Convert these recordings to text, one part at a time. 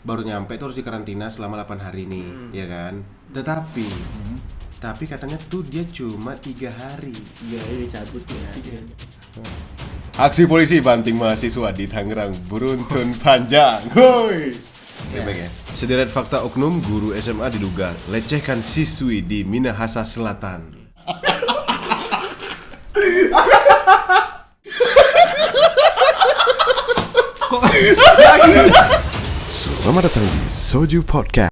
baru nyampe tuh harus dikarantina selama 8 hari nih, ya kan? Tapi katanya tuh dia cuma 3 hari. Iya, dia dicabut ya. Aksi polisi banting mahasiswa di Tangerang beruntun panjang. Hoi. Ya. Sederet fakta oknum guru SMA diduga lecehkan siswi di Minahasa Selatan. Kok Selamat datang di Soju Podcast.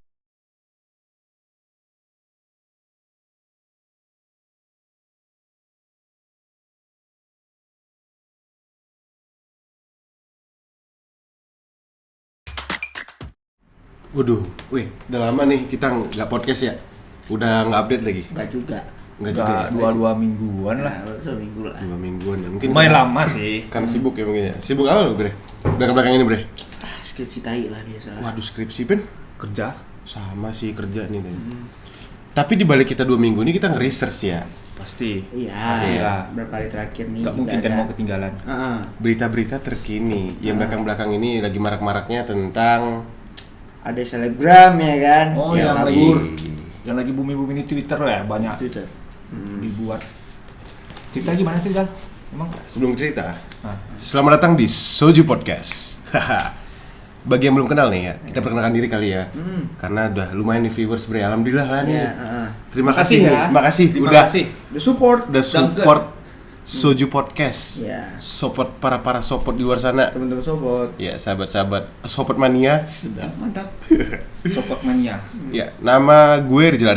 Waduh, udah lama nih kita nggak podcast ya. Udah nggak update lagi. Enggak juga. Nggak juga ya. dua mingguan lah. Nah, baru 2 minggu lah. 2 mingguan ya. Mungkin Lumayan lama sih. kan sibuk ya mungkin ya. Sibuk apa lu, Bre? Belakang ini, Bre? Skripsi tai lah biasa. Waduh, skripsi pen Kerja. sama sih kerja nih tadi. Tapi di balik kita 2 minggu ini kita nge-research ya Pasti. Iya. Pastilah. Berapa hari terakhir nih? Gak mungkin kan mau ketinggalan. berita-berita terkini yang belakang-belakang ini lagi marak-maraknya tentang Ada selebgram ya kan? Oh, yang yang kabur. Yang lagi booming di Twitter ya, banyak Twitter. dibuat. Cerita gimana sih, Gal? Emang? sebelum cerita. Ah. Selamat datang di Soju Podcast. Bagi yang belum kenal nih ya, kita perkenalkan diri kali ya. Karena udah lumayan nih viewers, Bre. Alhamdulillah lah nih. Iya, Terima Makasih kasih ya. Makasih Terima udah kasih. The support. support Soju Podcast. Iya. Support para support di luar sana. Teman-teman support. Ya, sahabat-sahabat support mania. Sudah mantap. Support mania. Ya, nama gue Rizal.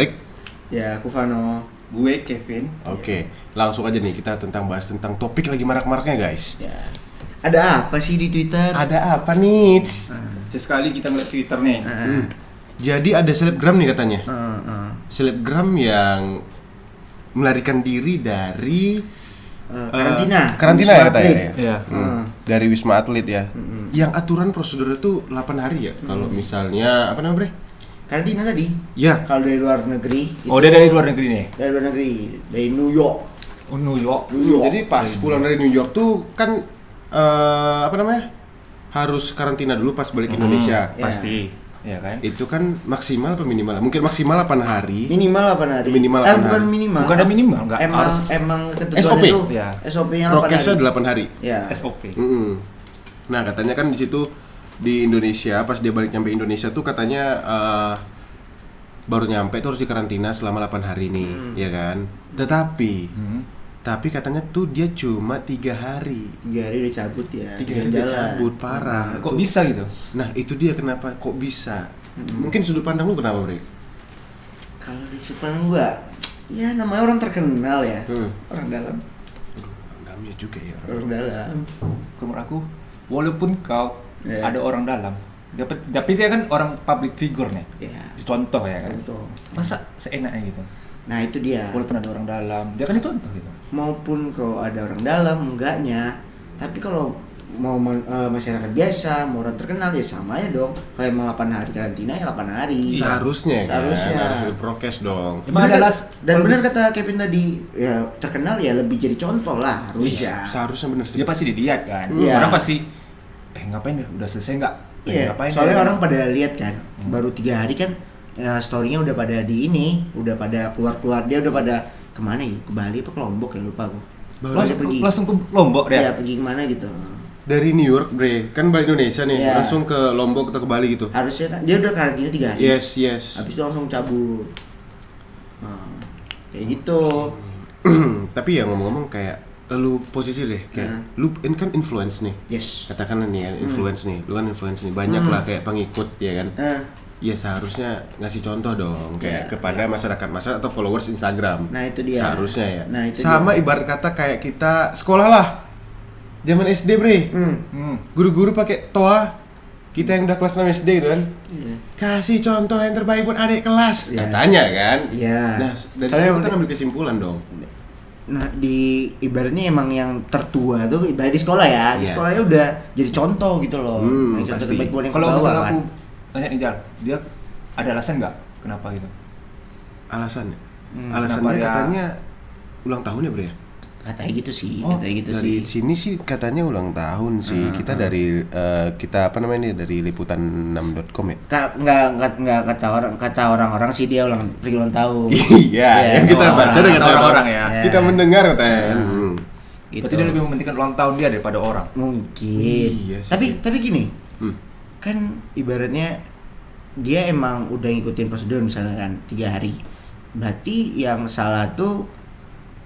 Ya, aku Vano. Gue Kevin. Oke, langsung aja nih kita bahas tentang topik lagi marak-maraknya, guys. Ya. Ada apa sih di Twitter? Ada apa nih? Sekali kita ngeliat Twitter nih. Jadi ada selebgram nih katanya. Selebgram yang melarikan diri dari Karantina. karantina Wisma ya katanya. Atlet. Ya? Iya. Dari Wisma Atlet ya. Yang aturan prosedurnya tuh 8 hari ya. Kalau misalnya apa namanya, Bre? Karantina tadi. Ya, Kalau dari luar negeri. Oh, dia dari luar negeri nih. Dari luar negeri. Dari New York. Oh, New York. jadi pas pulang dari New York tuh kan apa namanya? Harus karantina dulu pas balik Indonesia. Ya. Pasti. Ya kan? Itu kan maksimal apa minimal? Mungkin maksimal 8 hari. Minimal 8 hari. Minimal 8 bukan hari. minimal. Bukan ada minimal, enggak harus Emang SOP. ketentuannya itu Ya. SOP-nya 8 Prokesnya hari. 8 hari. Ya. SOP. Nah, katanya kan di situ di Indonesia pas dia balik nyampe Indonesia tuh katanya baru nyampe tuh harus dikarantina selama 8 hari nih, ya kan? Tapi katanya tuh dia cuma 3 hari. 3 hari udah cabut ya. 3 hari dia cabut parah. Kok Tuh. bisa gitu? Nah, itu dia kenapa kok bisa. Mungkin sudut pandang lu kenapa, Bre? Kalau di Jepang gua, ya namanya orang terkenal ya. Orang dalam. Dalamnya juga ya. Orang dalam. Menurut aku, walaupun kau Iya. ada orang dalam, tapi dia kan orang public figure nih. Ya. Dicontoh ya kan. Contoh. Masa seenaknya gitu? Nah, itu dia. Walaupun ada orang dalam, dia kan dicontoh gitu. Maupun kalau ada orang dalam enggaknya. Tapi kalau mau masyarakat biasa, mau orang terkenal ya sama ya dong. Kalau emang 8 hari karantina ya 8 hari. Seharusnya kan Seharusnya. harus diprokes dong. Emang Bener ada kan? las Dan benar kata Kevin tadi, ya terkenal ya lebih jadi contoh lah harusnya. Seharusnya bener sih. dia pasti dilihat kan. Iya. Orang pasti ngapain ya? Udah selesai enggak? Iya, Ngapain soalnya ya? orang pada lihat kan, baru 3 hari kan story-nya udah pada di ini, udah pada keluar dia udah pada kemana ya? Ke Bali apa ke Lombok ya lupa aku. langsung ke Lombok dia. Ya pergi kemana gitu. Dari New York, Bre, kan balik Indonesia nih, Iya. langsung ke Lombok atau ke Bali gitu. Harusnya kan dia udah karantina 3 hari. Yes. Habis itu langsung cabut. Nah, kayak gitu. Tapi ya ngomong-ngomong kayak lu posisi deh, kayak lu kan influence nih. Yes. Katakan nih ya, influence nih, lu kan influence nih, banyak lah kayak pengikut ya kan. Ya seharusnya ngasih contoh dong kayak kepada masyarakat atau followers Instagram. Nah, itu dia. Seharusnya ya. Nah, itu sama ibarat kata kayak kita sekolah lah. Zaman SD, Bre. Guru-guru pakai toa. Kita yang udah kelas 6 SD gitu kan. Iya. Kasih contoh yang terbaik buat adik kelas. Iya. Katanya kan. Iya. Nah, dari Soalnya situ kita ngambil kesimpulan dong. Nah, di ibaratnya emang yang tertua tuh ibarat di sekolah ya. Di Iya. sekolahnya udah jadi contoh gitu loh. Nah, contoh pasti. terbaik buat yang Kalau ke bawah misalnya kan. aku tanya nih Jal, dia ada alasan nggak kenapa gitu? Alasannya? kenapa Alasannya dia- katanya ulang tahun ya, Bre ya? Katanya gitu sih, Oh, katanya gitu dari sih. sini sih katanya ulang tahun sih. Kita dari kita apa namanya nih dari liputan6.com ya. Nggak kata orang-orang sih dia pergi ulang tahun. Iya, yang kita baca dan kata orang ya. Kita mendengar katanya. Gitu. Berarti dia lebih mementingkan ulang tahun dia daripada orang. Mungkin. Iya sih. Tapi gini, Hmm. kan ibaratnya dia emang udah ngikutin prosedur misalnya kan 3 hari. Berarti yang salah tuh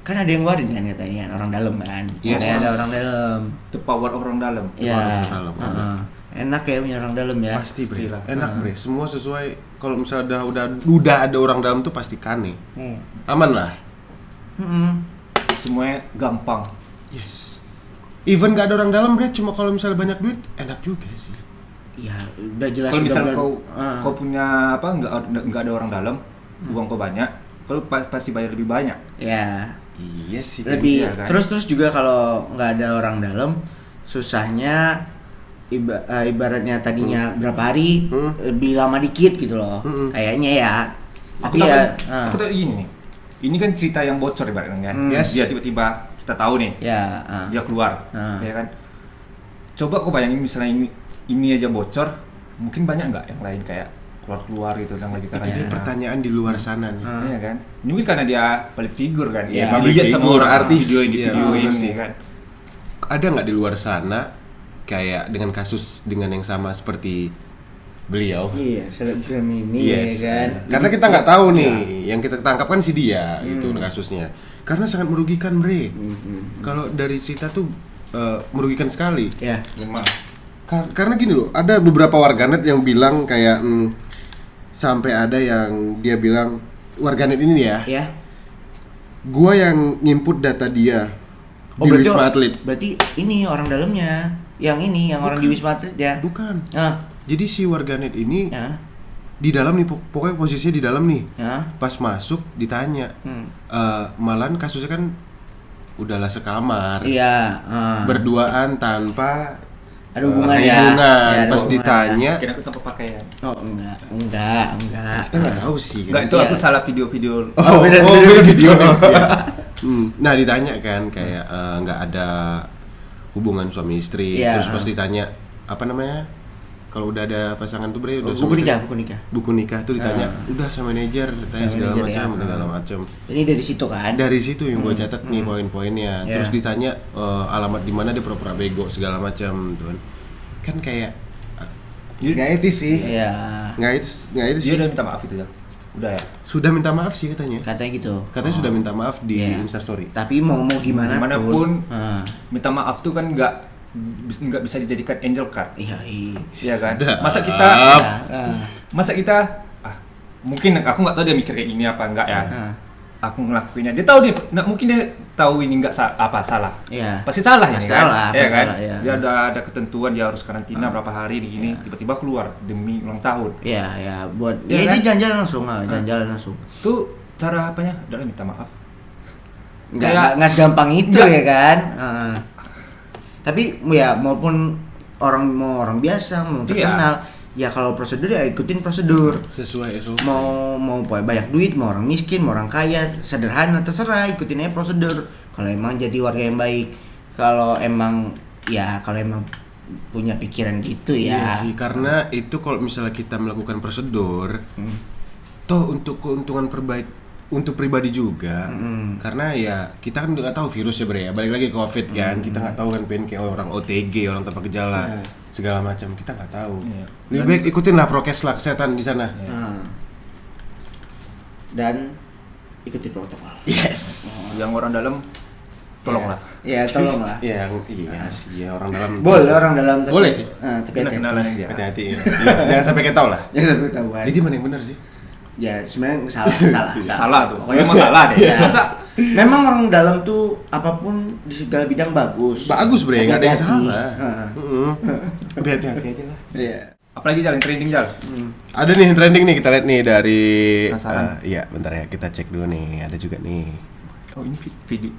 kan ada yang ngeluarin kan katanya orang dalam kan. Yes. Katanya ada orang dalam. The power of orang dalam. Ya. orang dalam. Enak ya punya orang dalam ya. Pasti bre, Pastilah. enak bre. Semua sesuai. Kalau misalnya udah ada orang dalam tuh pasti kane. Aman lah. Mm-mm. Semuanya gampang. Yes. Even gak ada orang dalam bre, cuma kalau misalnya banyak duit enak juga sih. Ya udah jelas. Kalau misalnya udah- kau punya apa nggak ada orang dalam, uang kau banyak, kalau pasti bayar lebih banyak. Ya. Iya sih. Lebih Iya kan? terus juga kalau nggak ada orang dalam susahnya ibaratnya tadinya berapa hari lebih lama dikit gitu loh. Kayaknya ya. Tapi ya Aku tahu ini nih. Ini kan cerita yang bocor ibaratnya kan. Yes. Dia tiba-tiba kita tahu nih, ya dia keluar, ya kan. Coba kau bayangin misalnya ini aja bocor, mungkin banyak nggak yang lain kayak keluar gitu yang lagi Itu dia karena. pertanyaan di luar sana nih. Iya kan. Ini mungkin karena dia public figure kan. Iya, Dia public lihat sama figure, orang artis. video ini Iya, video bener ini sih. kan. Ada nggak di luar sana kayak dengan kasus dengan yang sama seperti beliau? iya selebgram ini Yes. ya kan. Karena kita nggak tahu nih, yang kita tangkap kan si dia gitu kasusnya. Karena sangat merugikan bre. Kalau dari cerita tuh merugikan sekali. Ya. Memang. Karena gini loh, ada beberapa warganet yang bilang kayak sampai ada yang dia bilang warganet ini ya, Ya. gua yang nginput data dia di berarti Wisma Atlet. Berarti ini orang dalamnya. Yang ini yang orang di Wisma Atlet ya. Bukan. Nah, Jadi si warganet ini ya. di dalam nih, pokoknya posisinya di dalam nih. Ya. Pas masuk ditanya, Hmm. malahan kasusnya kan udahlah sekamar, Iya, berduaan tanpa ada hubungan ya. hubungan. Ya, ada Pas hubungan ditanya, Kira aku tanpa pakaian. ya. Oh, enggak. kita nggak tahu sih. Enggak, Kan? itu aku Iya. salah video-video. beda video nih. Iya. Nah ditanya kan kayak nggak ada hubungan suami istri. Iya. Terus pas ditanya apa namanya? Kalau udah ada pasangan tuh bre, udah Buku suami istri. nikah. Buku nikah tuh ditanya, udah sama manajer, ditanya Sama segala manajer, macam, ya. segala macam. Ini dari situ kan. Dari situ yang gue catat nih poin-poinnya. Ya. Terus ditanya alamat di mana dia pura-pura bego segala macam, tuh kan kayak nggak etis sih. Iya. Nggak etis Dia sih. udah minta maaf itu ya. Udah ya. Sudah minta maaf sih katanya. Katanya gitu. Katanya sudah minta maaf di Iya. Instastory. Tapi mau gimana Dimanapun Ah. minta maaf tuh kan nggak bisa dijadikan angel card. Iya. Iya kan? Sedap. Masa kita mungkin aku nggak tahu dia mikir kayak gini apa enggak ya. Aku ngelakuinnya. Dia tahu dia nggak mungkin dia tahu ini nggak salah. Iya. Pasti salah Pasti ini kan? salah, Iya pasti kan? salah, iya. Dia ada ketentuan dia harus karantina berapa hari di gini, tiba-tiba keluar demi ulang tahun. Iya, buat Iya ya, kan? dia jalan-jalan langsung, jalan-jalan langsung. Tuh cara apanya? Udah minta maaf. Enggak segampang itu ya kan. Tapi ya maupun mau orang biasa, mau terkenal, ya kalau prosedur ya ikutin prosedur. Sesuai SOP. Mau banyak duit, mau orang miskin, mau orang kaya, sederhana terserah, ikutin aja prosedur. Kalau emang jadi warga yang baik, kalau emang punya pikiran gitu ya. Iya sih, karena itu kalau misalnya kita melakukan prosedur, toh untuk keuntungan untuk pribadi juga, karena ya kita kan nggak tahu virusnya bre ya, balik lagi COVID kan, kita nggak tahu kan kayak orang OTG, orang tanpa gejala, segala macam, kita nggak tahu. Iya. Lebih baik ikutin lah prokes lah kesehatan di sana. Dan ikuti protokol. Yes. Yang orang dalam tolonglah. Ya, tolonglah. Iya sih, ya orang dalam. Boleh orang dalam tapi, Boleh sih. Tapi Kena kenalan yang dia. Hati-hati ya. Iya, jangan sampai kita tahu lah. Jangan sampai ketahuan. Jadi mana yang benar sih? Ya sebenarnya salah. Salah tuh. Pokoknya Memang salah deh. Ya. Masa Memang orang dalam tuh apapun di segala bidang bagus. Bagus bre, nggak ada yang Hati-hati. salah. Tapi hati-hati aja lah. Iya. apalagi jalan trending jalan. Ada nih yang trending nih, kita lihat nih dari Penasaran. iya, bentar ya, kita cek dulu nih. Ada juga nih. Oh ini video.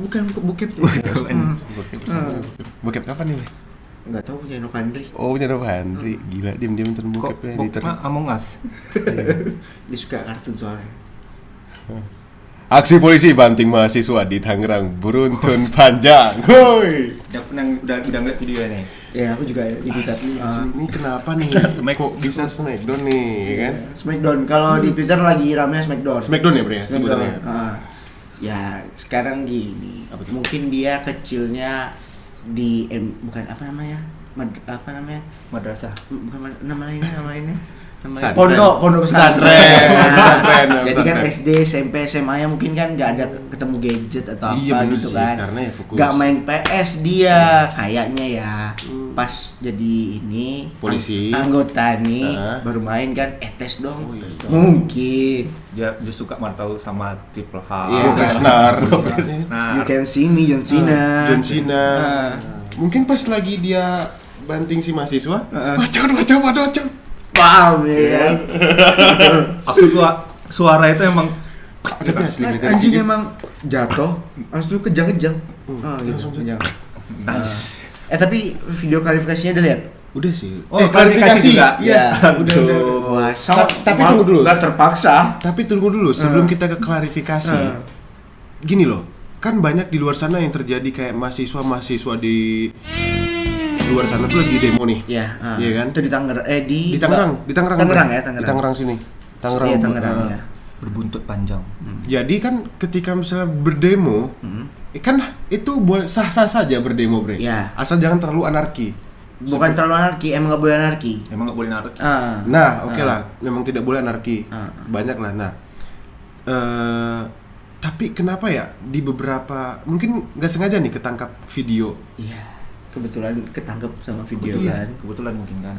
Bukan bokep tuh. Bokep kapan nih? Bre? Enggak tahu punya Eno Kandri. Oh, punya Rob Handri. Gila, diam-diam nonton Kok bokep ya, editor. Among Us. Dia suka kartun soalnya. Aksi polisi banting mahasiswa di Tangerang beruntun panjang. Woi. Udah ngeliat video ini. Ya aku juga di Twitter. Ini kenapa nih? Smack- Kok bisa Smackdown nih, kan? Smackdown. Kalau di Twitter lagi ramenya Smackdown. Smackdown ya, Bre ya, Smackdown. sebutannya. Ya sekarang gini. Mungkin dia kecilnya di bukan apa namanya? Apa namanya? Madrasah. Bukan nama lainnya. Pesantren. Pondok Pesantren. Pesantren. Jadi kan SD, SMP, SMA-nya mungkin kan nggak ada ketemu gadget atau Iya, apa bener gitu sih, kan. karena ya fokus. Nggak main PS dia kayaknya ya. Pas jadi ini Polisi. anggota nih baru main kan tes dong. Mungkin Dia suka tahu sama Triple H. Iya, Lesnar. you can see me John Cena. John Cena. Mungkin pas lagi dia banting si mahasiswa, wacau. Paham ya kan? Aku suara itu emang Tapi asli Bre, dari Anjing video- emang jatuh langsung kejang-kejang. langsung kejang. nice. Tapi video klarifikasinya udah lihat? Udah sih. Oh, klarifikasi juga? Iya. udah. Wah, Tapi tunggu dulu. Gak terpaksa. Tapi tunggu dulu sebelum kita ke klarifikasi. Gini loh, kan banyak di luar sana yang terjadi kayak mahasiswa di luar sana tuh lagi demo nih. Iya kan? Itu di Tangerang. Di Tangerang. Tangerang ya, Di Tangerang sini. Tangerang. Iya, Tangerang ya. Berbuntut panjang. Jadi kan ketika misalnya berdemo, kan itu boleh sah-sah saja berdemo, Bre. Iya. Asal jangan terlalu anarki. Bukan terlalu anarki, emang gak boleh anarki. Emang nggak boleh narik. Nah, oke lah, memang tidak boleh anarki. Banyak lah. Nah, tapi kenapa ya di beberapa mungkin nggak sengaja nih ketangkap video. Iya. Kebetulan ketangkep sama video Iya. kan. Kebetulan mungkin kan.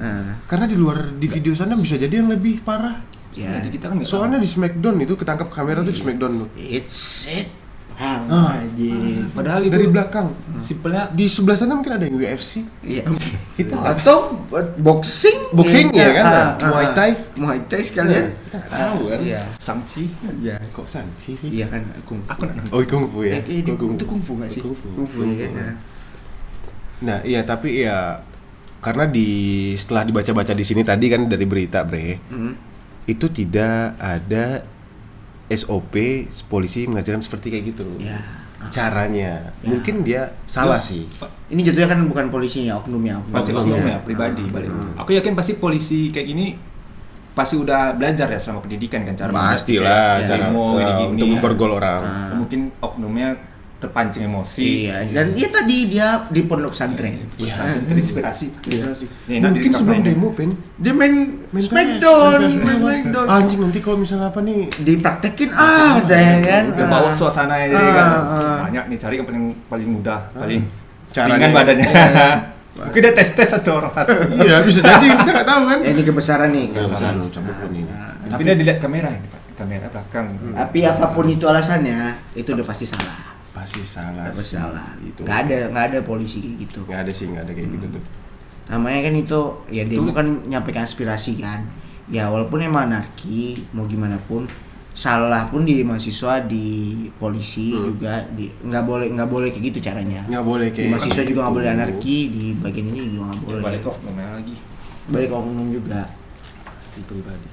Karena di luar di video sana bisa jadi yang lebih parah. Ya. Jadi kita kan nggak Soalnya di Smackdown itu ketangkap kamera tuh di Smackdown tuh. It's it. Anjing. tahu. Padahal itu Dari belakang. simpelnya Di sebelah sana mungkin ada yang UFC. Iya. Atau boxing. Boxing ya kan? Ah, Muay Thai. Muay Thai sekalian. Kita nggak tahu kan. Iya. sanksi. Iya. Kok sanksi sih? Iya kan kungfu. Aku nggak Oh, kungfu ya. Itu kungfu nggak sih? Kungfu. ya kan. Nah, iya tapi ya karena setelah dibaca-baca di sini tadi kan dari berita, Bre. Itu tidak ada SOP polisi mengajarkan seperti kayak gitu. Ya. Caranya. Mungkin dia salah sih. Ini jatuhnya kan bukan polisinya, oknumnya. Pasti Oknum oknum ya. ya pribadi balik. Aku yakin pasti polisi kayak gini pasti udah belajar ya selama pendidikan kan cara Pastilah kayak cara demo, gini-gini. untuk mempergol orang. Mungkin oknumnya terpancing emosi. Iya. Dan iya tadi dia di pondok pesantren. Iya, terinspirasi. Nih, nanti Mungkin sebelum dikapain? demo, Pen. Dia main Smackdown. Smackdown. Anjing nanti kalau misalnya apa nih Dipraktekin katanya kan. Udah bawa suasana jadi kan banyak nih cari yang paling mudah, paling Caranya. ringan badannya. Mungkin dia tes satu orang satu. Iya, bisa jadi kita nggak tahu kan. Ini kebesaran nih. Tapi dia dilihat kamera ini, Pak. Kamera belakang. Tapi apapun itu alasannya, itu udah pasti salah. Pasti salah. Pasti sih. salah. Itu. Nggak ada polisi gitu. Nggak ada sih, nggak ada kayak gitu tuh. Namanya kan itu ya demo kan nyampaikan aspirasi kan. Ya walaupun emang anarki mau gimana pun salah pun di mahasiswa di polisi juga nggak boleh kayak gitu caranya. Nggak boleh Di kayak mahasiswa juga nggak boleh anarki, di bagian ini juga nggak boleh. Balik kok namanya lagi. Balik ke oknum juga. Pasti pribadi.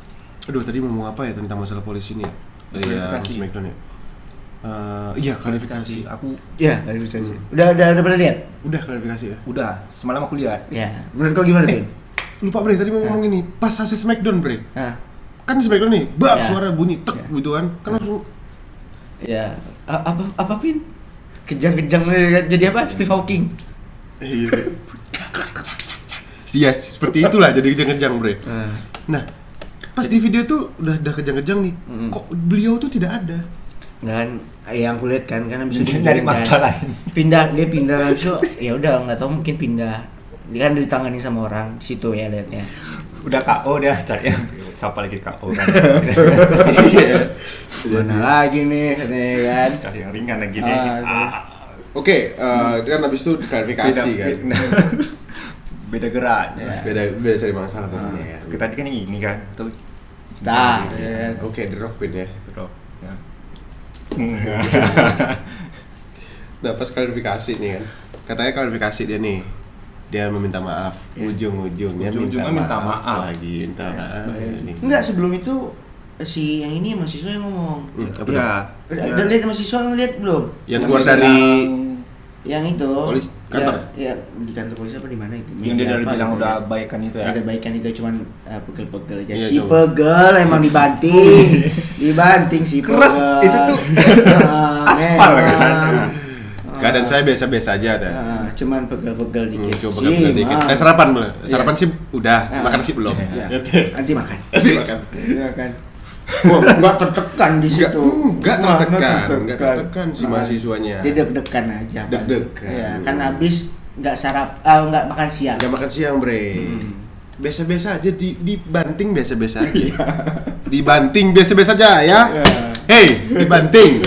Aduh, tadi mau ngomong apa ya tentang masalah polisi ini ya? Iya, Klarifikasi. Smackdown ya. Iya, klarifikasi. Aku Ya, klarifikasi. Udah pernah lihat? Udah klarifikasi ya. udah semalam aku lihat. Ya. Menurut kau gimana, Bin? Lupa, Bre, tadi mau ngomong ini. Pas hasil Smackdown, Bre. Nah, Kan di Smackdown nih, bak Ya. suara bunyi tek Ya. gitu kan. Kan langsung ya apa Pin? Kejang-kejang jadi apa? Steve Hawking. iya. Iya, seperti itulah jadi kejang-kejang, Bre. Nah, pas di video tuh udah kejang-kejang nih. Kok beliau tuh tidak ada? Dan yang kulihat kan karena bisa Nyari masalah. Dia pindah habis itu ya udah nggak tahu mungkin pindah. Dia kan ditangani sama orang di situ ya lihatnya. Udah KO dia cari siapa lagi KO kan. Mana lagi nih katanya kan. Cari yang ringan lagi nih. Oke, kan habis itu klarifikasi kan. Beda gerak. Beda cari masalah tentunya ya. Kita tadi kan yang ini kan. Tuh. Dah. Oke, The Rock Pin ya. Bro. Ya. Nah, pas klarifikasi nih kan. Katanya klarifikasi dia nih. Dia meminta maaf. Ujung-ujungnya Ujung-ujungnya minta maaf. lagi, minta maaf. Ini. Enggak sebelum itu si yang ini mahasiswa yang ngomong. Apa Ya. Udah lihat mahasiswa ngeliat belum? Yang keluar dari Yang itu. Polisi kantor? Ya, di kantor polisi apa di mana itu? Yang dia Media udah apa bilang gitu udah ya. baikan itu ya. Ada baikan itu cuman pegel-pegel aja. Iya, Si coba. pegel emang dibanting. Dibanting si pegel. Keras, itu tuh aspal kan. keadaan saya biasa-biasa aja teh. Cuman pegel-pegel dikit. Coba pegel dikit. Sarapan belum? Sarapan sih udah, makan sih belum. Ya. Ya, teh. Nanti makan. Nanti makan. Iya kan. Wah, enggak tertekan di situ. Enggak tertekan si mahasiswanya. Dia deg-degan aja. Pan. Deg-degan. Ya, kan habis enggak enggak makan siang. Enggak makan siang, Bre. Biasa-biasa aja dibanting biasa-biasa aja. Dibanting biasa-biasa aja ya. Hey, dibanting.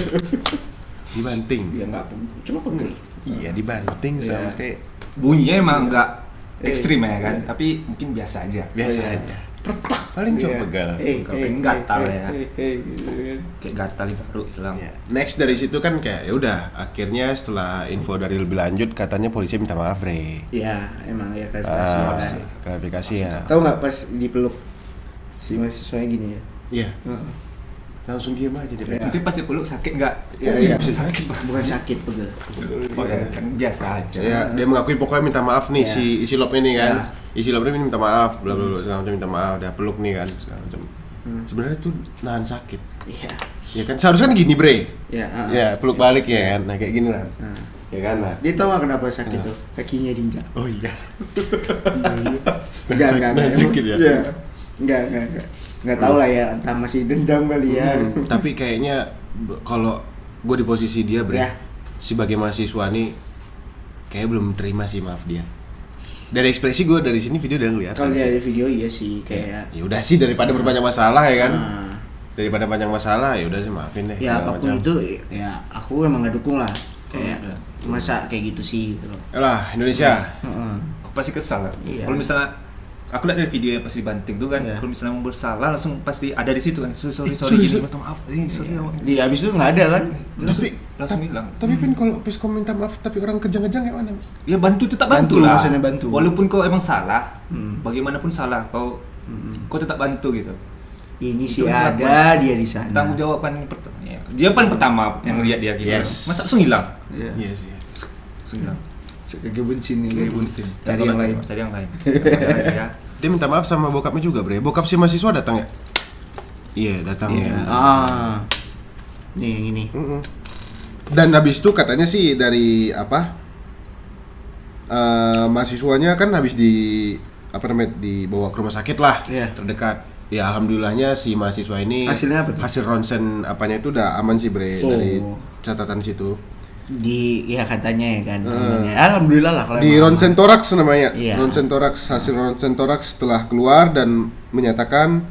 Dibanting. Ya enggak cuma pegel. Iya, dibanting sama kayak Bunyinya emang enggak ekstrim ya kan, tapi mungkin biasa aja. biasa aja. Retak paling cuma pegal. Pengen gatal ya. Gitu kan. Kayak gatal baru hilang. Ya. Next dari situ kan kayak ya udah akhirnya setelah info dari lebih lanjut katanya polisi minta maaf, Bre. Iya, emang ya klarifikasi. Klarifikasi ya. Tahu nggak pas dipeluk si mahasiswanya gini ya? Iya. Langsung diam aja dia. Ya. Mungkin pas dipeluk sakit enggak? Iya, bisa sakit, Pak. Bukan sakit pegel. Oh ya, kan biasa aja. Ya, dia mengakui pokoknya minta maaf nih Ya. si Lop ini kan. Ya. Isi Lop ini minta maaf, bla bla bla segala macam minta maaf, udah peluk nih kan segala macam. Sebenarnya tuh nahan sakit. Iya. Ya kan seharusnya kan gini, Bre. Ya, Ya, peluk balik ya kan. Nah, kayak gini lah. Ya kan lah. Dia tahu nggak kenapa sakit tuh? Kakinya diinjak. Oh iya. Enggak. Nahan sakit ya? Iya. Enggak. Enggak tahu lah ya, entah masih dendam kali ya. Tapi kayaknya kalau gue di posisi dia, Bre, Ya. sebagai mahasiswa nih kayak belum terima sih maaf dia. Dari ekspresi gue dari sini video udah ngeliat. Kalau dari video iya sih kayak Ya udah sih daripada berbanyak masalah ya kan. ah, Daripada banyak masalah ya udah sih maafin deh. ya segala apapun macam. itu ya aku emang nggak dukung lah. Kayak masa kayak gitu sih gitu loh. Yalah, Indonesia. Heeh. Aku pasti kesal lah. Iya. Kalau misalnya aku lihat dari video yang pas dibanting tuh kan, Iya. kalau misalnya mau bersalah langsung pasti ada di situ kan. Sorry Sorry. gini, minta maaf. Sorry ya. Di habis itu nggak ada kan? Langsung hilang. Tapi Pin kalau pas kau minta maaf tapi orang kejang-kejang kayak mana? Ya bantu tetap Bantu, bantu lah. maksudnya bantu. Walaupun kau emang salah, bagaimanapun salah, kau tetap bantu gitu. Ini Itu sih kan ada dia di sana. Tanggung jawab paling pertama. Ya. Dia paling pertama yang lihat dia gitu. Yes. Masa langsung hilang? Iya. Iya sih. Langsung hilang. Kayak bensin nih. Dari bunsin. Cari yang lain. Cari yang lain. Ya. Dia minta maaf sama bokapnya juga, Bre. Bokap si mahasiswa datang ya? Iya, datang ya. minta maaf. Ah. Nih yang ini. Dan habis itu katanya sih dari apa? Mahasiswanya kan habis dibawa ke rumah sakit lah, Iya. terdekat. Ya alhamdulillahnya si mahasiswa ini Hasilnya apa tuh? hasil ronsen apanya itu udah aman sih, Bre, Oh. dari catatan situ. Ya katanya ya kan. Namanya. Alhamdulillah lah kalau Di emang ronsen toraks namanya. Iya. Ronsen toraks, hasil ronsen toraks setelah keluar dan menyatakan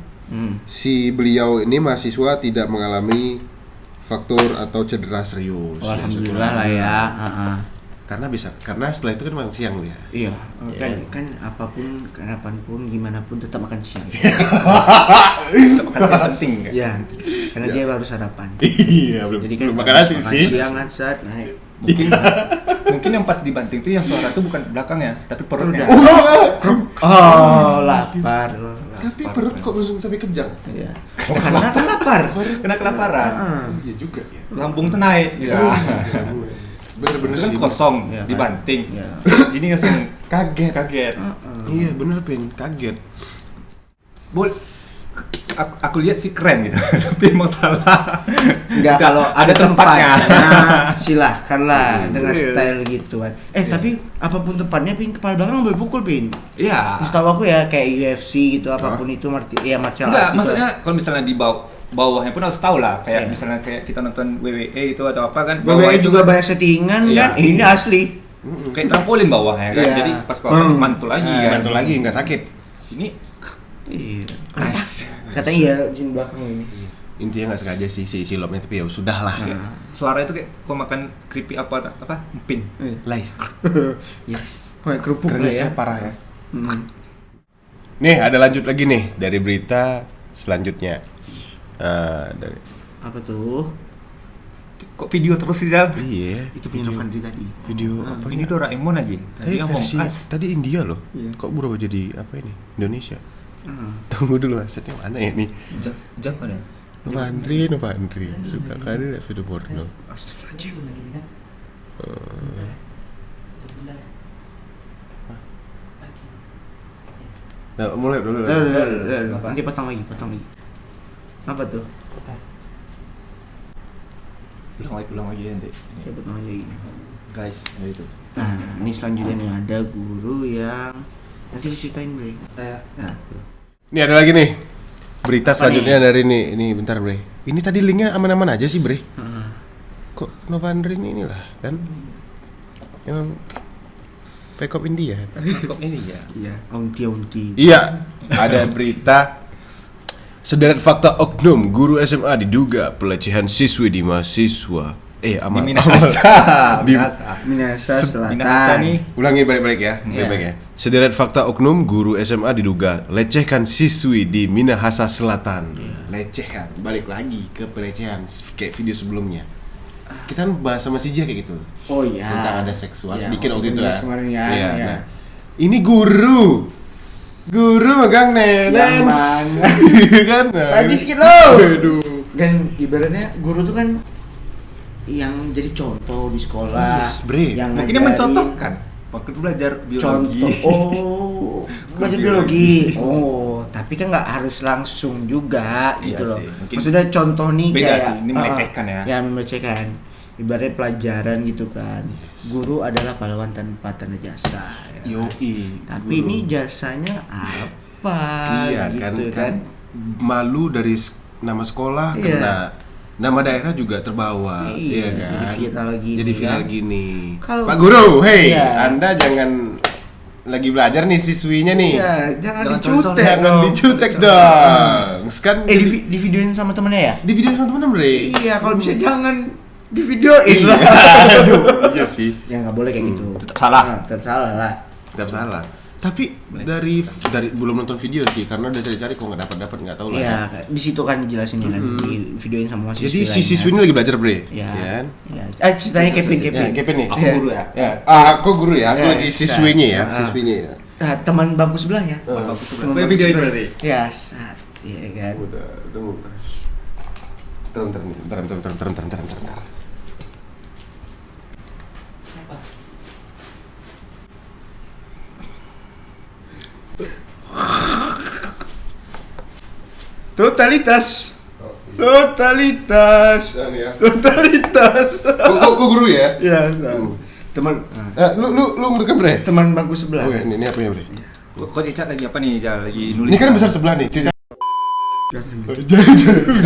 si beliau ini mahasiswa tidak mengalami faktor atau cedera serius. Oh, Ya, alhamdulillah lah ya. Karena setelah itu kan makan siang ya. Iya, kan apapun, kenapanpun, gimana pun tetap makan siang. Tetap makan siang penting kan? Iya, karena dia baru sarapan. Iya, belum Jadi kan makan nasi sih. siang saat naik. Mungkin yang pas dibanting tuh yang suara tuh bukan belakangnya, tapi perutnya. Oh, lapar. Tapi perut kok langsung sampai kejang. Iya. Karena kan lapar. Kena kelaparan. Iya juga ya. Lambung tuh naik. Ya. Bener-bener Itu kan sih. kosong, Iya, kan? dibanting. Iya. Ini langsung Kaget. kaget. Iya, bener Pin, kaget. Aku lihat sih keren gitu, tapi emang salah. Enggak kalau ada tempatnya. tempatnya. Silahkan lah dengan Serius. style gituan. Tapi apapun tempatnya Pin, kepala belakang boleh pukul Pin. Iya. Setahu aku ya kayak UFC gitu apapun itu martial Enggak, art gitu. maksudnya kalau misalnya di bawahnya pun harus tahu lah, kayak misalnya kayak kita nonton WWE itu atau apa kan. WWE juga banyak settingan Iya. kan. Ini asli. Kayak trampolin bawahnya kan. Iya. Jadi pas kau mantul lagi kan. Mantul lagi nggak sakit. Ini Iya. Katanya iya di belakang ini. Intinya nggak sengaja sih si Lopnya, tapi ya sudah lah. suara itu kayak kau makan keripik apa emping. Lais. Yes. Kayak kerupuk lah ya. Kerennya parah ya. Nih ada lanjut lagi nih dari berita selanjutnya. Dari Apa tuh? Kok video terus sih Jal? iya Itu punya Novandri tadi. video apa Ini Doraemon aja. Tadi yang versi Among Us. tadi India loh. Iya. Kok berubah jadi apa ini? Indonesia. Tunggu dulu asetnya mana ya nih? Jam ada. Novandri suka kali lihat video porno. Nah, mulai dulu. Nanti potong lagi. Apa tuh? Ulang lagi nanti. Saya potong lagi. Guys, itu. Nah, ini selanjutnya nih ada guru yang nanti diceritain Bre. Nah, Ini ada lagi nih. Berita Apa selanjutnya dari ini bentar Bre. Ini tadi linknya aman-aman aja sih Bre. Kok Novandri inilah kan? Emang Pekop India. Kok ini ya? iya, onti. Iya, ada berita sederet fakta oknum guru SMA diduga pelecehan siswi di mahasiswa. Di Amal. Minahasa. Di- Minahasa Minahasa nih. Selatan. Ulangi balik-balik ya, baik-baik ya. Sederet fakta oknum guru SMA diduga lecehkan siswi di Minahasa Selatan. Lecehkan, balik lagi ke pelecehan kayak video sebelumnya. Kita kan bahas sama si Jia kayak gitu. Oh iya. Tentang ada seksual Ya, sedikit waktu itu ya. kemarin ya. Iya, Ya. nah. Ini guru megang Yang nenens. mana? Kan? Lagi sedikit lo. Aduh. Dan ibaratnya guru tuh kan yang jadi contoh di sekolah. Yes, Bre. Yang Mungkin dia ngajarin mencontohkan waktu itu belajar biologi. contoh. Oh, belajar biologi. Oh, tapi kan nggak harus langsung juga Iya gitu loh. sih, mungkin Maksudnya contoh nih beda kayak sih, ini melecehkan ya. Ya, melecehkan. Ibaratnya pelajaran gitu kan. Guru adalah pahlawan tanpa tanda jasa. Ya. Yoi. Tapi guru. ini jasanya apa? Iya gitu kan malu dari nama sekolah Iya. kena nama daerah juga terbawa, Iya, iya kan? jadi viral gini, Jadi viral kan? gini. Kalau- Pak Guru, hei, Iya. Anda jangan lagi belajar nih siswinya nih. Iya, jangan Jangan dicutek colek-colek Jangan dong. dicutek dong. Kan Di videoin sama temennya ya? di video sama teman Bre. Iya, kalau bisa jangan di videoin Iya. lah. Aduh, iya sih. Ya nggak boleh kayak gitu. Tetap salah. Nah, tetap salah lah. Tetap salah. Tapi dari belum nonton video sih karena udah cari-cari kok nggak tahu lah. Iya, Ya. di situ kan dijelasin kan di videoin sama mahasiswa. Jadi si lainnya. siswi ini lagi belajar Bre. Iya. Ya kan? Iya. Ceritanya Kevin. Ya, Kevin nih. Aku Iya. guru ya. Ya, aku guru ya, aku Ya, lagi siswinya ya, Ah. siswinya ya. Nah, teman bangku sebelahnya. Bagus Teman banget. bangku Videoin sebelah. berarti. Ya, saat. Iya kan. Udah, tunggu. Bentar. Totalitas. Ya. Totalitas. Kok guru ya? Ya, teman Lu ngerekam Bre? teman bangku sebelah. Oke, ini apa ya Bre? Kok Cicat lagi apa nih? Lagi nulis. Ini kan besar sebelah nih, cerita. Kan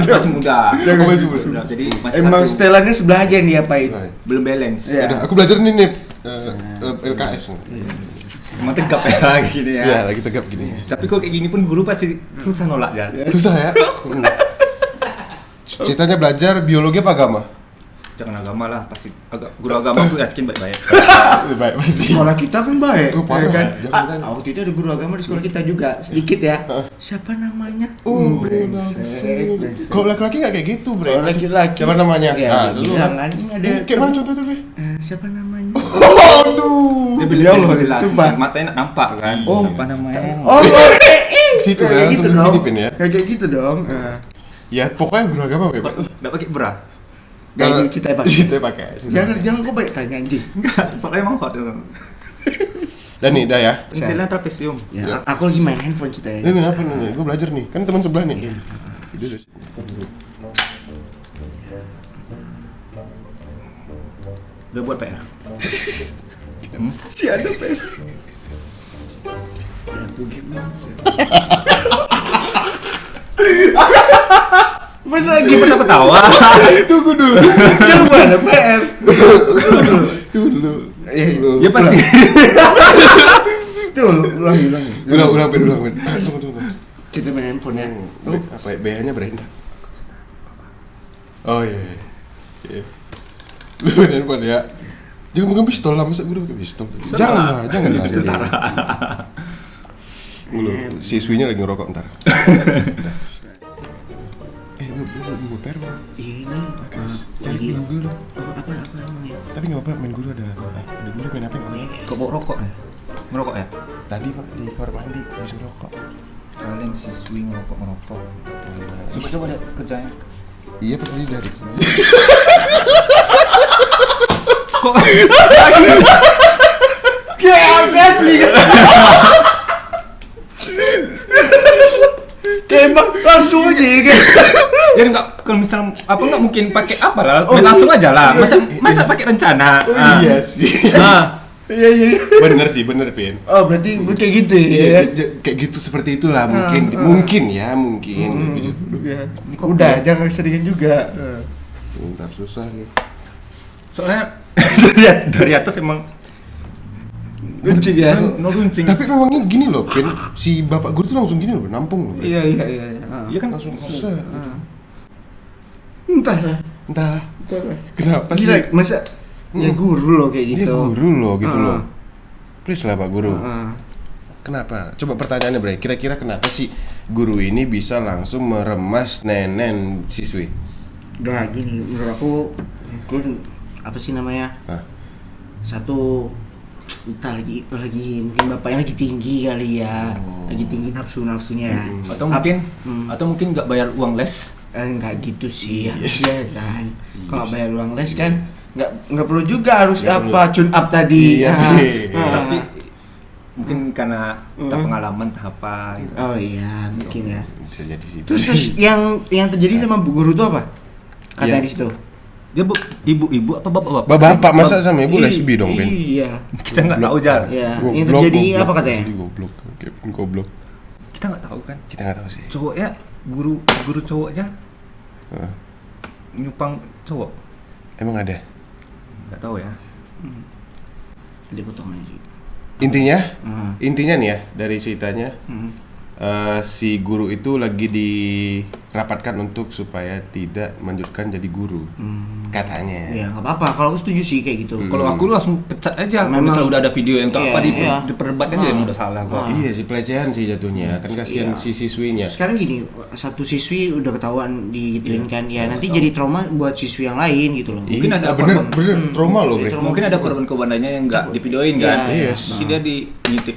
masih muda. Jangan masih muda. Jadi masih Emang satu. setelannya sebelah aja yang diapain. Belum balance. Iya. Udah, aku belajar nih nih LKS. Emang tegap ya gini ya. Iya, lagi tegap gini. Tapi kok kayak gini pun guru pasti susah nolak ya. Susah ya? Ceritanya belajar biologi apa agama? Jangan agama lah, pasti guru agama tuh yakin baik-baik. Baik, pasti. Sekolah kita kan baik, Tuh, parah. ya kan? Jangan ditanya. Waktu itu ada guru agama di sekolah kita juga, sedikit ya. Siapa namanya? Brengsek. Kalau laki-laki nggak kayak gitu, Bre. Kalau laki-laki. Siapa namanya? Ya, lu bilang kan, ini ada. kayak mana contoh tuh, Bre? Siapa namanya? Aduh. Dia Beliau bilang loh, jelas, sumpah. matanya nampak kan. Oh. Siapa namanya? Oh, Situ kayak kan, gitu langsung dong. diselipin ya. Kayak gitu dong. Ya, pokoknya guru agama, Bre. Enggak pakai bra. Gak ini cerita pakai. Cerita pakai. Jangan kok banyak tanya anjing. Enggak, soalnya emang hot itu. Dan nih, dah ya. Intinya trapesium. Ya, aku lagi main handphone ceritanya. Ini apa nih? Gue belajar nih. Kan teman sebelah nih. Video udah. Udah buat PR. Si ada pe. Aku gimana sih? Masa Gimana ketawa? Tunggu dulu. Jangan ada PR. Tunggu dulu. Ya pasti. Tuh, ulangi. Ulang, Ben. Tunggu. Cerita main handphone ya. Apa ya? BH-nya Brenda. Oh iya. Lu main handphone ya. Jangan pegang pistol lah, masa gue udah pakai pistol? Jangan lah. Dulu, siswinya lagi ngerokok ntar. Belum PR belum? Ini Cari lagi di Google dong. apa emang ya? Tapi nggak apa-apa, main guru ada guru main apa nggak apa-apa. Kok bawa rokok ya? Ngerokok ya? Tadi Pak di kamar mandi habis ngerokok. Kalian siswi ngerokok. Coba deh kerjanya. Iya pasti dari. Kok Kayak asli kan. Kayak emang langsung aja ya kan. ya enggak, kalau misalnya apa enggak mungkin pakai apa lah, langsung aja lah. Masa pakai rencana. Iya sih. Nah, Iya. Bener sih, bener Pin. Oh berarti kayak gitu ya. Iya, kayak gitu seperti itulah mungkin. Mungkin. Ya. Udah jangan keseringan juga. Ntar susah nih. soalnya dari atas emang Runcing ya. runcing. Tapi memangnya gini loh, Pin. Si bapak guru tuh langsung gini loh, nampung loh. Pin. Iya. Iya kan Langsung susah. Entahlah. Entahlah. Kenapa sih? Gila, masa ya guru loh kayak Dia gitu. guru loh gitu loh. Please lah Pak Guru. Heeh. Kenapa? Coba pertanyaannya Bre, kira-kira kenapa sih guru ini bisa langsung meremas nenen siswi? Udah gini, menurut aku mungkin apa sih namanya? Hah? Satu entah lagi mungkin bapaknya lagi tinggi kali ya. Lagi tinggi nafsunya ya. Atau mungkin nggak bayar uang les. Enggak gitu sih ya. Iya kan. Kalau bayar uang les kan nggak perlu juga harus apa tune up tadi. Iya, Tapi mungkin karena tak pengalaman tak apa gitu. Oh iya, mungkin ya. Bisa jadi sih. Terus yang terjadi sama bu guru itu apa? Kata Iya. di situ. Dia ibu-ibu apa bapak-bapak? Bapak masa sama ibu lesbi dong, Ben? Iya. Kita nggak tahu Jar. Iya. Yang terjadi apa katanya? Jadi goblok. Kevin goblok. Kita nggak tahu kan. Kita nggak tahu sih. Cowoknya guru cowoknya nyupang cowok. Emang ada? Nggak tahu ya. Dia potong aja. Intinya nih ya dari ceritanya, si guru itu lagi dirapatkan untuk supaya tidak melanjutkan jadi guru, katanya. Ya nggak apa-apa. Kalau aku setuju sih kayak gitu. Kalau aku langsung pecat aja. Kalau Memang. misalnya udah ada video yang Iya, apa iya. diperdebatkan juga emang udah salah kok. Iya sih pelecehan sih jatuhnya, kan kasihan Iya. si siswinya. Sekarang gini, satu siswi udah ketahuan digituin kan, ya nanti jadi trauma buat siswi yang lain gitu loh. Mungkin Iya, ada bener korban. trauma loh, Bre. trauma. Mungkin ada korban-korbannya yang nggak divideoin kan. Iya, yes. Mungkin dia ngintip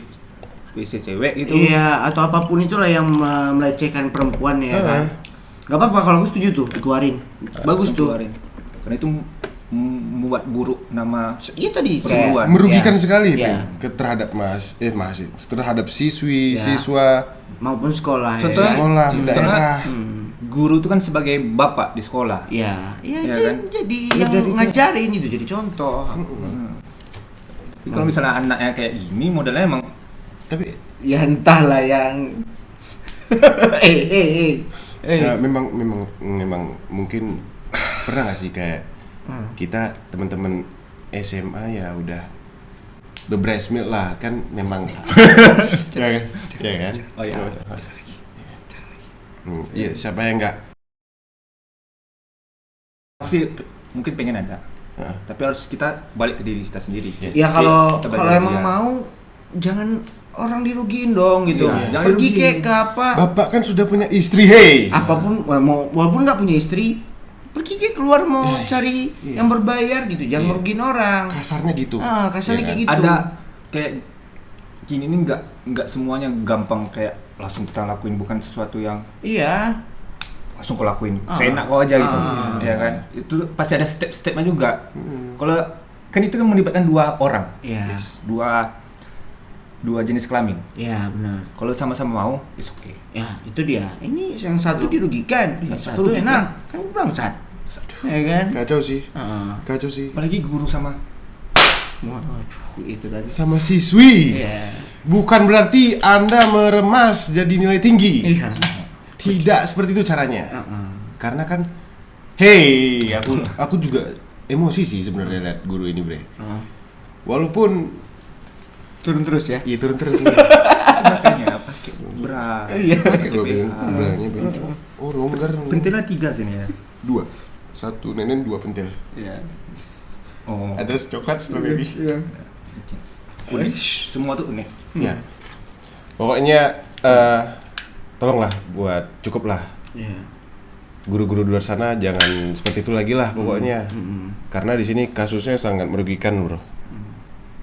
WC cewek gitu. Iya, atau apapun itulah yang melecehkan perempuan ya kan. Gak apa-apa kalau aku setuju tuh, dikeluarin. Bagus tuh. Keluarin. Karena itu membuat buruk nama Iya tadi Perempuan. Merugikan ya, sekali ya. terhadap terhadap siswi, Ya. siswa, maupun sekolah ya. Contohnya, sekolah, Soalnya- daerah. guru itu kan sebagai bapak di sekolah. Ya, Iya dia kan? jadi Iya, yang jadi- ngajarin itu jadi contoh. Tapi kalau misalnya anaknya kayak gini modelnya emang Tapi Ya entahlah yang ya, memang mungkin pernah nggak sih kayak kita teman-teman SMA ya udah bebreast milk lah kan memang ya kan oh ya. Iya siapa yang nggak Pasti mungkin pengen ada. Tapi harus kita balik ke diri kita sendiri. Yes. Ya kalau Kita kalau belajar emang dia. mau jangan orang dirugiin dong gitu. Iya, jangan Pergi dirugiin. kayak ke apa? bapak kan sudah punya istri hey Apapun mau walaupun nggak punya istri, pergi kayak keluar mau cari yang berbayar gitu. Jangan merugiin orang. kasarnya gitu Kasarnya Iya kayak kan? gitu. Ada kayak gini nih nggak semuanya gampang kayak langsung kita lakuin, bukan sesuatu yang Iya. langsung kau lakuin seenak kau aja gitu, ya kan? Itu pasti ada step-stepnya juga. Kalau kan itu kan melibatkan dua orang, Iya. dua jenis kelamin. Iya benar. Kalau sama-sama mau, it's okay. Ya itu dia. Ini yang satu dirugikan, yang satu satu dirugikan. enak. Kan bangsat. Ya kan? kacau sih Heeh. kacau sih Apalagi guru sama Waduh, itu tadi. sama siswi Iya. bukan berarti anda meremas jadi nilai tinggi Iya. tidak seperti itu caranya Heeh. karena kan hey aku juga emosi sih sebenarnya lihat guru ini bre walaupun Turun terus ya. iya turun terus nih makanya pakai bra. Iya. pakai loh ben belanya ben oh longgar Pentilnya 3 sini ya. 2 1 nenen 2 pentil Iya. Oh. ada coklat strawberry Iya. Unik. Semua tuh unik. ya pokoknya tolonglah buat cukuplah Iya. guru-guru di luar sana jangan seperti itu lagi lah pokoknya karena di sini kasusnya sangat merugikan bro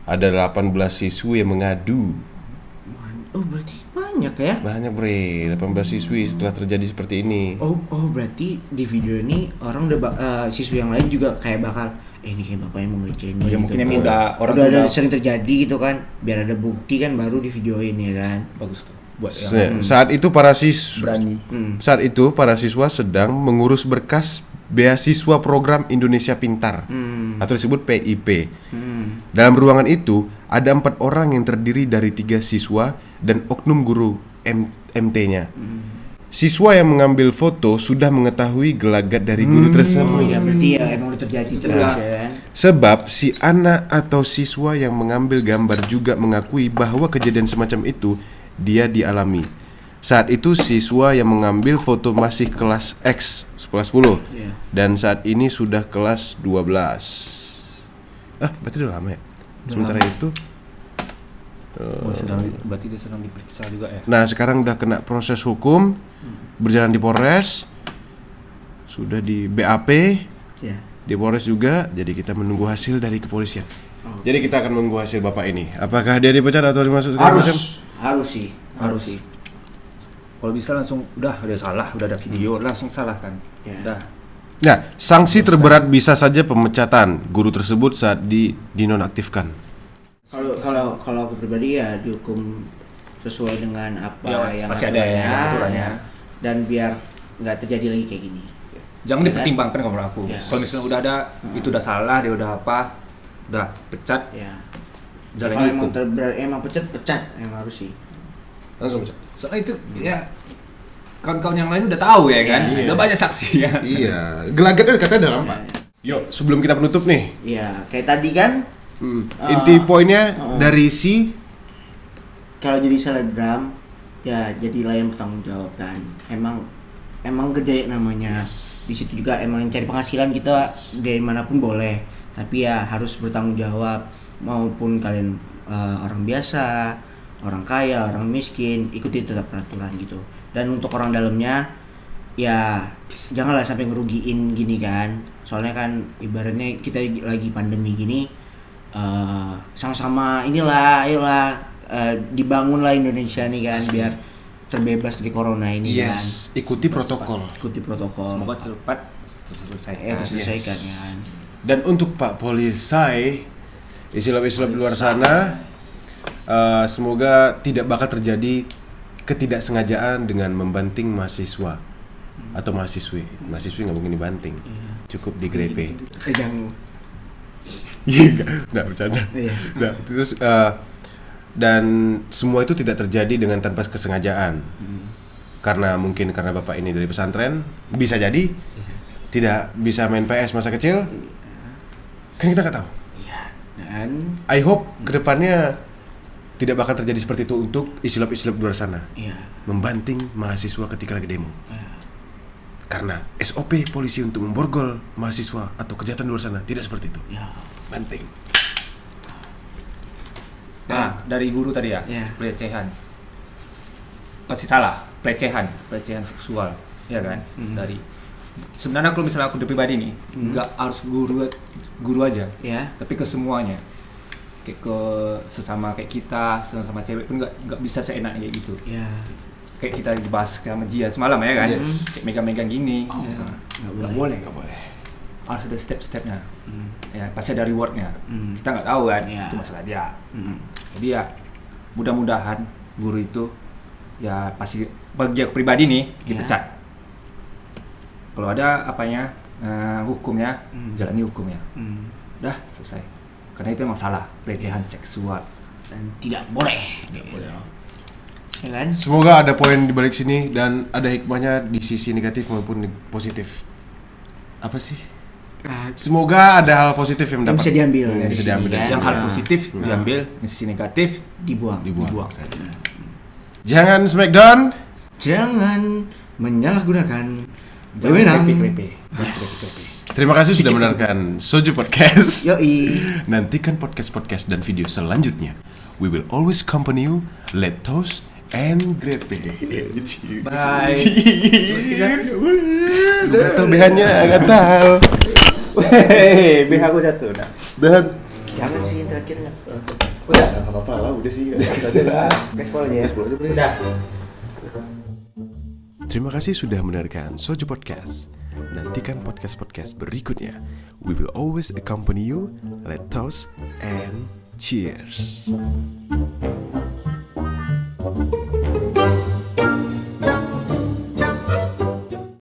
ada 18 siswi yang mengadu Oh berarti banyak banyak ya. Banyak bre, 18 siswi setelah terjadi seperti ini. Oh berarti di video ini orang udah siswa yang lain juga kayak bakal ini kayak bapaknya mau ngerjain Oh, ya gitu. mungkin emang orang udah udah sering terjadi gitu kan, biar ada bukti kan baru di videoin ya kan. bagus tuh buat yang Saat itu para siswa berani. Saat itu para siswa sedang mengurus berkas beasiswa program Indonesia Pintar atau disebut PIP. Dalam ruangan itu ada 4 orang yang terdiri dari 3 siswa dan oknum guru MT-nya. Siswa yang mengambil foto sudah mengetahui gelagat dari guru tersebut. Ya berarti ya emang udah terjadi terus ya kan. Sebab si anak atau siswa yang mengambil gambar juga mengakui bahwa kejadian semacam itu dia dialami. Saat itu siswa yang mengambil foto masih kelas X kelas 10 dan saat ini sudah kelas 12. Berarti udah lama ya. Sementara itu Berarti dia sedang diperiksa juga ya. nah sekarang udah kena proses hukum, berjalan di Polres, sudah di BAP, Ya. di Polres juga. Jadi kita menunggu hasil dari kepolisian. Jadi kita akan menunggu hasil bapak ini. Apakah dia dipecat atau dimasuk segala macam? Harus sih. Kalau bisa langsung udah salah, udah ada video langsung salah kan. Ya. Udah. Nah, sanksi terberat bisa saja pemecatan guru tersebut saat dinonaktifkan. Kalau aku pribadi ya dihukum sesuai dengan apa Ya, yang pasti ada ya aturannya. ya. Dan biar nggak terjadi lagi kayak gini. Jangan Ya, dipertimbangkan kalau menurut aku. Yes. Kalau misalnya udah ada itu udah salah, dia udah apa, udah pecat, Ya. jalan Kalau emang hukum. emang pecat emang harus sih. Langsung pecat. Soalnya itu ya kawan-kawan yang lain udah tahu ya kan, Yes. udah banyak saksi ya. Iya, gelagatnya katanya dalam Pak. Yuk, sebelum kita penutup nih, Iya, kayak tadi kan inti poinnya dari si kalau jadi selebgram ya jadilah yang bertanggung jawab kan. Emang gede namanya. Di situ juga emang cari penghasilan kita dari manapun boleh, tapi ya harus bertanggung jawab. Maupun kalian orang biasa, orang kaya, orang miskin, ikuti tetap peraturan gitu. Dan untuk orang dalamnya ya janganlah sampai ngerugiin gini kan. Soalnya kan ibaratnya kita lagi pandemi gini, sama-sama inilah ayolah dibangunlah Indonesia nih kan. Biar terbebas dari corona ini kan. ikuti protokol. Ikuti protokol. Semoga cepat terselesaikan. Terselesaikan kan. Dan untuk Pak Polisai, istilah-istilah di luar sana, semoga tidak bakal terjadi ketidaksengajaan dengan membanting mahasiswa atau mahasiswi nggak mungkin dibanting, cukup digrepe. Jangan. Iya, nggak bercanda. Iya. Nah, terus dan semua itu tidak terjadi dengan tanpa kesengajaan. Karena bapak ini dari pesantren, bisa jadi tidak bisa main PS masa kecil. Kan kita nggak tahu. Dan I hope kedepannya tidak bakal terjadi seperti itu untuk isilap-isilap di luar sana. iya. Membanting mahasiswa ketika lagi demo. Karena SOP polisi untuk memborgol mahasiswa atau kejahatan di luar sana tidak seperti itu. Ya. Banting. Nah, dari guru tadi ya, Ya. pelecehan. Pasti salah, pelecehan seksual, ya kan? Dari sebenarnya kalau misalnya aku pribadi nih, nggak harus guru aja, Ya. tapi ke semuanya. Kayak ke sesama kayak kita, sesama cewek pun nggak bisa seenaknya kayak gitu. Ya. Kayak kita dibahas sama dia semalam ya kan, Yes. kayak megang-megang gini, nggak boleh. Harus ada step-stepnya, ya pasti ada rewardnya. Kita nggak tahu kan, Ya. itu masalah dia. Jadi ya mudah-mudahan guru itu ya pasti bagi aku pribadi nih dipecat. Kalau ada apanya hukumnya, jalani hukumnya. Udah selesai. Karena itu emang salah, pelecehan seksual. Dan tidak boleh. Ya kan? Semoga ada poin di balik sini dan ada hikmahnya di sisi negatif maupun positif. Apa sih? Semoga ada hal positif yang Yang dapat bisa diambil dari bisa sini, diambil dari kan? sini. Yang hal positif diambil, yang sisi negatif Dibuang. Dibuang saja. Jangan smackdown. Jangan menyalahgunakan jangan wewenang. krepe-krepe. Terima kasih sudah mendengarkan Soju Podcast. Yoi. Nantikan podcast-podcast dan video selanjutnya. We will always accompany you. Let toast and grepe. Bye. Lu gatal BH-nya, gatal. Hehehe, BH aku jatuh dah. Dan Jangan sih yang terakhir nggak. Udah. Nggak apa-apa lah, udah sih. Saja lah. Gaspol aja ya. Gaspol aja, Bre. Udah. Terima kasih sudah mendengarkan Sojo Podcast. Nantikan podcast-podcast berikutnya. We will always accompany you. Let's toast and cheers.